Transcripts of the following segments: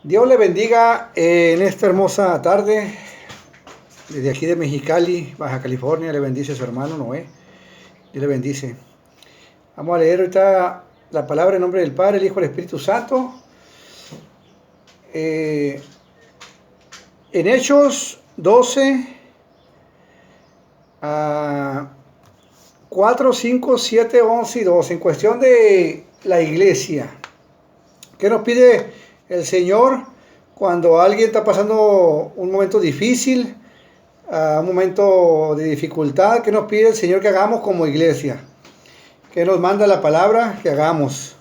Dios le bendiga en esta hermosa tarde. Desde aquí de Mexicali, Baja California, le bendice a su hermano Noé. Dios le bendice. Vamos a leer ahorita la palabra en nombre del Padre, el Hijo y el Espíritu Santo. En Hechos 12, 4, 5, 7, 11 y 12, en cuestión de la iglesia. ¿Qué nos pide el Señor cuando alguien está pasando un momento difícil, un momento de dificultad? ¿Qué nos pide el Señor que hagamos como iglesia? ¿Qué nos manda la palabra que hagamos?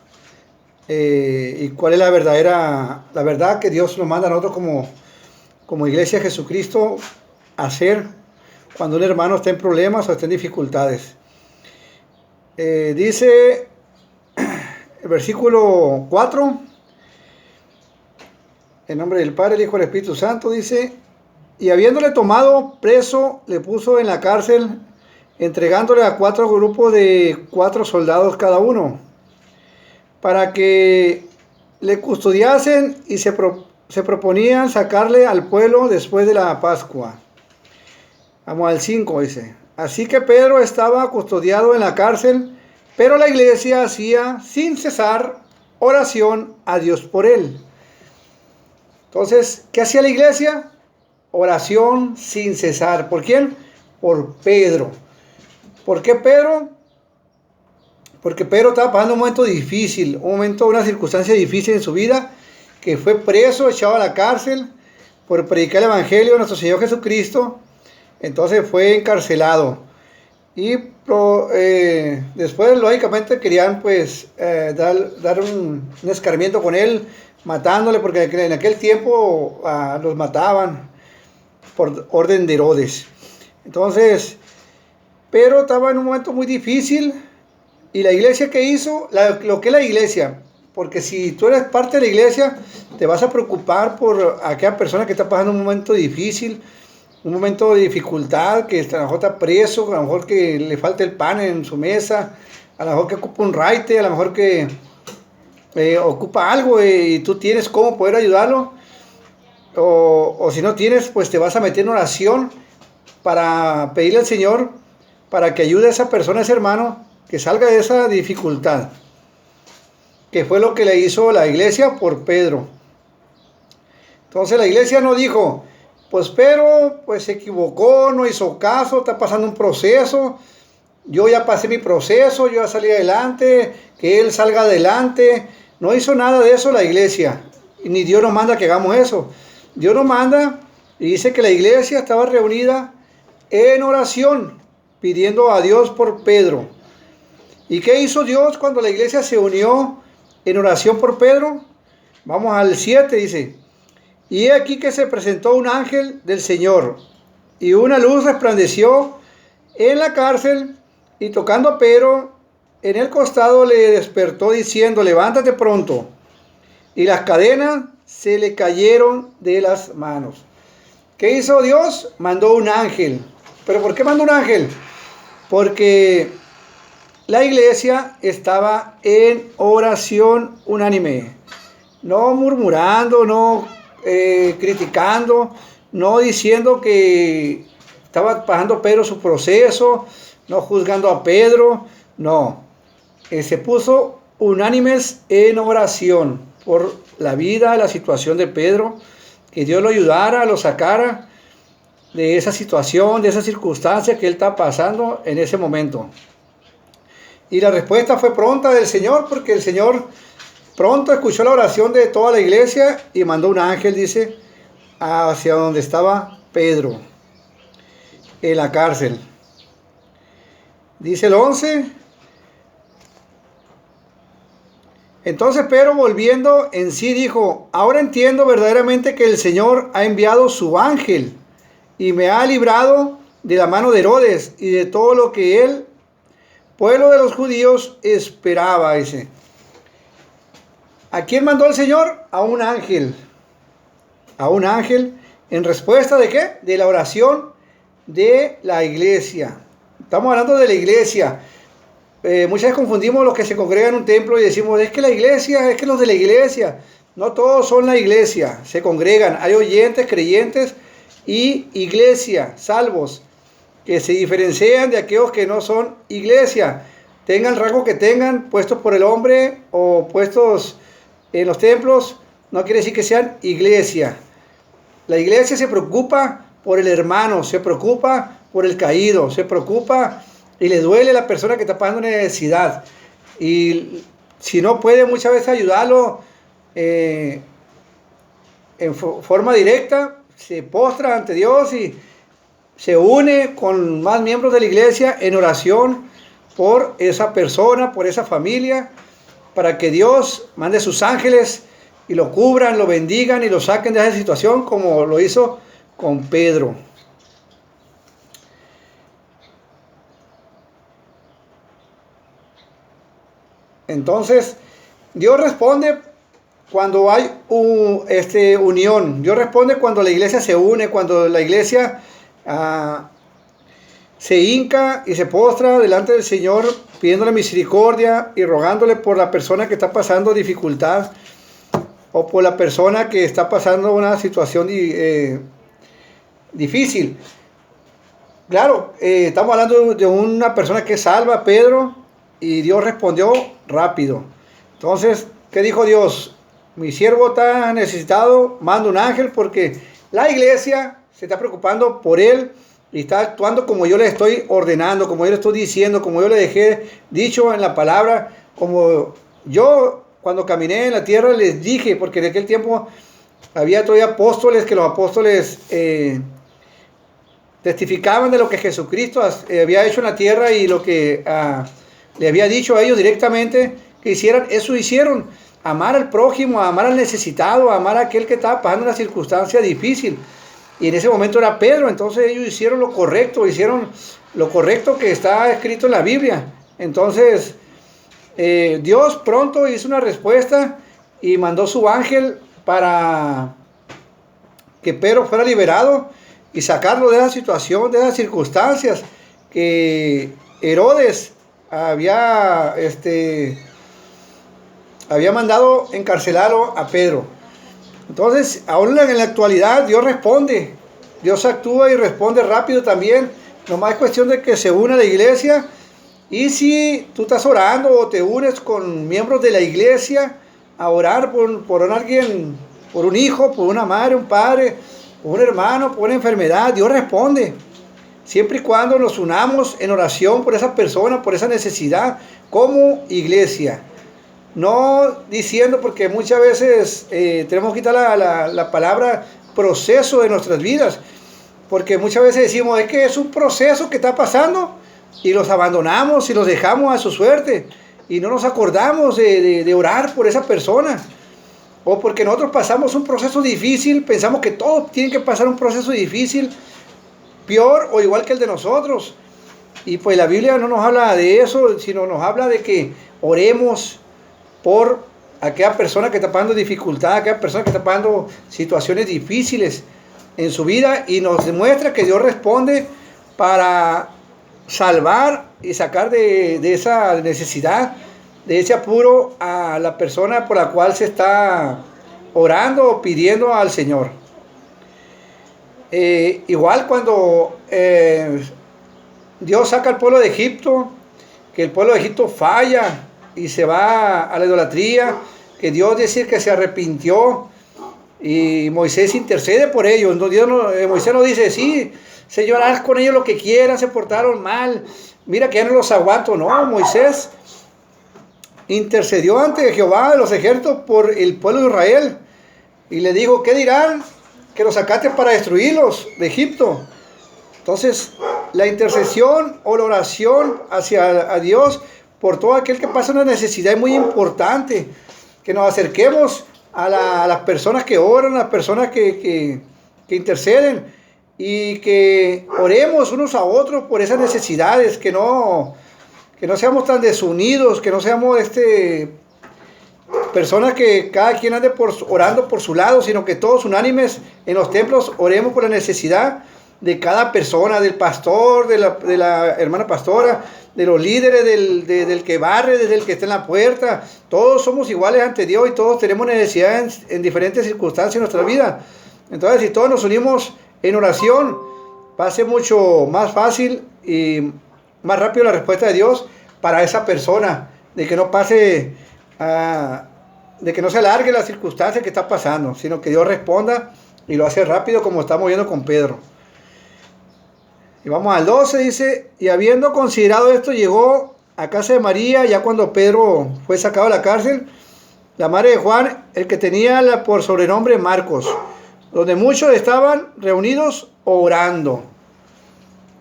¿Y cuál es la verdad que Dios nos manda a nosotros como iglesia de Jesucristo hacer cuando un hermano está en problemas o está en dificultades? Dice el versículo 4, en nombre del Padre, el Hijo y el Espíritu Santo, dice: y habiéndole tomado preso, le puso en la cárcel, entregándole a 4 grupos de 4 soldados cada uno, para que le custodiasen, y se proponían sacarle al pueblo después de la Pascua. Vamos al 5, dice: así que Pedro estaba custodiado en la cárcel, pero la iglesia hacía sin cesar oración a Dios por él. Entonces, ¿qué hacía la iglesia? Oración sin cesar. ¿Por quién? Por Pedro. ¿Por qué Pedro? Porque Pedro estaba pasando un momento difícil, una circunstancia difícil en su vida, que fue preso, echado a la cárcel por predicar el evangelio de nuestro Señor Jesucristo. Entonces fue encarcelado. Y después, lógicamente, querían dar un escarmiento con él, matándole, porque en aquel tiempo los mataban por orden de Herodes. Entonces, pero estaba en un momento muy difícil. Y la iglesia, ¿qué hizo? Lo que es la iglesia. Porque si tú eres parte de la iglesia, te vas a preocupar por aquella persona que está pasando un momento difícil, un momento de dificultad, que a lo mejor está preso, a lo mejor que le falta el pan en su mesa, a lo mejor que ocupa un raite, a lo mejor que ocupa algo y tú tienes cómo poder ayudarlo. O si no tienes, pues te vas a meter en oración para pedirle al Señor para que ayude a esa persona, a ese hermano, que salga de esa dificultad, que fue lo que le hizo la iglesia por Pedro. Entonces la iglesia no dijo: pues Pedro se equivocó, no hizo caso, está pasando un proceso, yo ya pasé mi proceso, yo ya salí adelante, que él salga adelante. No hizo nada de eso la iglesia, ni Dios nos manda que hagamos eso. Dios nos manda y dice que la iglesia estaba reunida en oración, pidiendo a Dios por Pedro. ¿Y qué hizo Dios cuando la iglesia se unió en oración por Pedro? Vamos al 7, dice: y he aquí que se presentó un ángel del Señor, y una luz resplandeció en la cárcel, y tocando a Pedro en el costado le despertó, diciendo: levántate pronto. Y las cadenas se le cayeron de las manos. ¿Qué hizo Dios? Mandó un ángel. ¿Pero por qué mandó un ángel? Porque la iglesia estaba en oración unánime, no murmurando, no criticando, no diciendo que estaba pasando Pedro su proceso, no juzgando a Pedro, no. Se puso unánimes en oración por la vida, la situación de Pedro, que Dios lo ayudara, lo sacara de esa situación, de esa circunstancia que él está pasando en ese momento. Y la respuesta fue pronta del Señor, porque el Señor pronto escuchó la oración de toda la iglesia y mandó un ángel, dice, hacia donde estaba Pedro, en la cárcel. Dice el 11: entonces Pedro, volviendo en sí, dijo: ahora entiendo verdaderamente que el Señor ha enviado su ángel y me ha librado de la mano de Herodes y de todo lo que el pueblo de los judíos esperaba. Dice: ¿a quién mandó el Señor? A un ángel. A un ángel, ¿en respuesta de qué? De la oración de la iglesia. Estamos hablando de la iglesia. Muchas veces confundimos los que se congregan en un templo y decimos: es que la iglesia, es que los de la iglesia. No todos son la iglesia, se congregan. Hay oyentes, creyentes y iglesia, salvos, que se diferencian de aquellos que no son iglesia. Tengan el rango que tengan, puestos por el hombre o puestos en los templos, no quiere decir que sean iglesia. La iglesia se preocupa por el hermano, se preocupa por el caído, se preocupa y le duele a la persona que está pasando necesidad. Y si no puede muchas veces ayudarlo en forma directa, se postra ante Dios y se une con más miembros de la iglesia en oración por esa persona, por esa familia, para que Dios mande sus ángeles y lo cubran, lo bendigan y lo saquen de esa situación, como lo hizo con Pedro. Entonces, Dios responde cuando hay unión. Dios responde cuando la iglesia se une, cuando la iglesia se hinca y se postra delante del Señor, pidiéndole misericordia y rogándole por la persona que está pasando dificultad o por la persona que está pasando una situación difícil. Claro, estamos hablando de una persona que salva, Pedro, y Dios respondió rápido. Entonces, ¿qué dijo Dios? Mi siervo está necesitado, manda un ángel, porque la iglesia se está preocupando por él y está actuando como yo le estoy ordenando, como yo le estoy diciendo, como yo le dejé dicho en la palabra, como yo cuando caminé en la tierra les dije, porque en aquel tiempo había todavía apóstoles, que los apóstoles testificaban de lo que Jesucristo había hecho en la tierra y lo que le había dicho a ellos directamente que hicieran. Eso hicieron: amar al prójimo, amar al necesitado, amar a aquel que estaba pasando una circunstancia difícil. Y en ese momento era Pedro. Entonces ellos hicieron lo correcto que está escrito en la Biblia. Entonces Dios pronto hizo una respuesta y mandó su ángel para que Pedro fuera liberado y sacarlo de esa situación, de esas circunstancias que Herodes había mandado encarcelarlo a Pedro. Entonces, aún en la actualidad, Dios responde. Dios actúa y responde rápido también. Nomás es cuestión de que se una la iglesia. Y si tú estás orando o te unes con miembros de la iglesia a orar por alguien, por un hijo, por una madre, un padre, por un hermano, por una enfermedad, Dios responde. Siempre y cuando nos unamos en oración por esa persona, por esa necesidad, como iglesia. No diciendo, porque muchas veces tenemos que quitar la palabra proceso de nuestras vidas, porque muchas veces decimos, es que es un proceso que está pasando, y los abandonamos y los dejamos a su suerte, y no nos acordamos de orar por esa persona. O porque nosotros pasamos un proceso difícil, pensamos que todos tienen que pasar un proceso difícil, peor o igual que el de nosotros. Y pues la Biblia no nos habla de eso, sino nos habla de que oremos por aquella persona que está pasando dificultad, aquella persona que está pasando situaciones difíciles en su vida, y nos demuestra que Dios responde para salvar y sacar de esa necesidad, de ese apuro, a la persona por la cual se está orando o pidiendo al Señor. Igual cuando Dios saca al pueblo de Egipto, que el pueblo de Egipto falla y se va a la idolatría, que Dios dice que se arrepintió y Moisés intercede por ellos. Moisés no dice, sí, Señor, haz con ellos lo que quieran, se portaron mal, mira que ya no los aguanto. No, Moisés intercedió ante Jehová de los ejércitos por el pueblo de Israel y le dijo, ¿qué dirán? Que los sacaste para destruirlos de Egipto. Entonces, la intercesión o la oración hacia Dios por todo aquel que pasa una necesidad es muy importante. Que nos acerquemos a las personas que oran, a las personas que interceden, y que oremos unos a otros por esas necesidades, que no seamos tan desunidos, que no seamos personas que cada quien ande orando por su lado, sino que todos unánimes en los templos oremos por la necesidad de cada persona, del pastor, de la hermana pastora, de los líderes, del que barre, desde el que está en la puerta. Todos somos iguales ante Dios y todos tenemos necesidades en diferentes circunstancias en nuestra vida. Entonces, si todos nos unimos en oración, va a ser mucho más fácil y más rápido la respuesta de Dios para esa persona, de que no pase, de que no se alargue la circunstancia que está pasando, sino que Dios responda y lo hace rápido, como estamos viendo con Pedro. Y vamos al 12, dice, y habiendo considerado esto, llegó a casa de María, ya cuando Pedro fue sacado de la cárcel, la madre de Juan, el que tenía por sobrenombre Marcos, donde muchos estaban reunidos orando.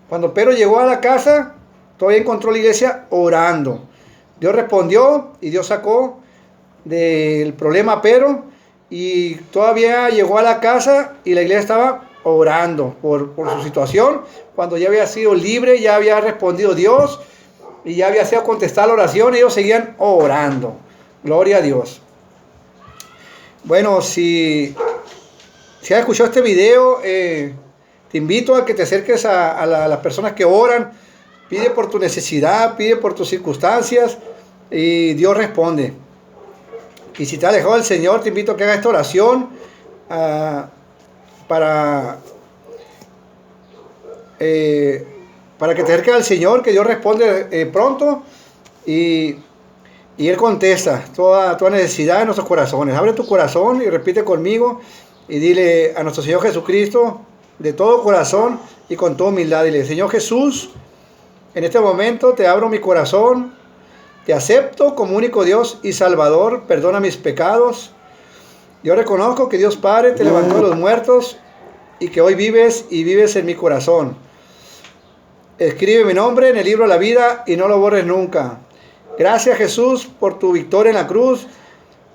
Cuando Pedro llegó a la casa, todavía encontró la iglesia orando. Dios respondió y Dios sacó del problema a Pedro, y todavía llegó a la casa y la iglesia estaba orando por su situación, cuando ya había sido libre, ya había respondido Dios y ya había sido contestada la oración. Ellos seguían orando. Gloria a Dios. Bueno, si has escuchado este video, te invito a que te acerques a las personas que oran. Pide por tu necesidad, pide por tus circunstancias y Dios responde. Y si te has alejado del Señor, te invito a que hagas esta oración para que te acerques al Señor, que Dios responde pronto y Él contesta toda necesidad de nuestros corazones. Abre tu corazón y repite conmigo y dile a nuestro Señor Jesucristo de todo corazón y con toda humildad. Dile: Señor Jesús, en este momento te abro mi corazón, te acepto como único Dios y Salvador, perdona mis pecados. Yo reconozco que Dios Padre te levantó de los muertos y que hoy vives y vives en mi corazón. Escribe mi nombre en el libro de la vida y no lo borres nunca. Gracias, Jesús, por tu victoria en la cruz,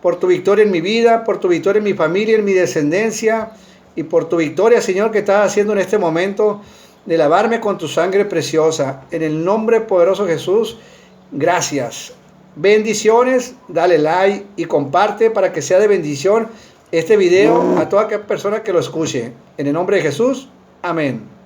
por tu victoria en mi vida, por tu victoria en mi familia, en mi descendencia, y por tu victoria, Señor, que estás haciendo en este momento de lavarme con tu sangre preciosa. En el nombre poderoso de Jesús, gracias. Bendiciones, dale like y comparte para que sea de bendición este video a toda aquella persona que lo escuche. En el nombre de Jesús, amén.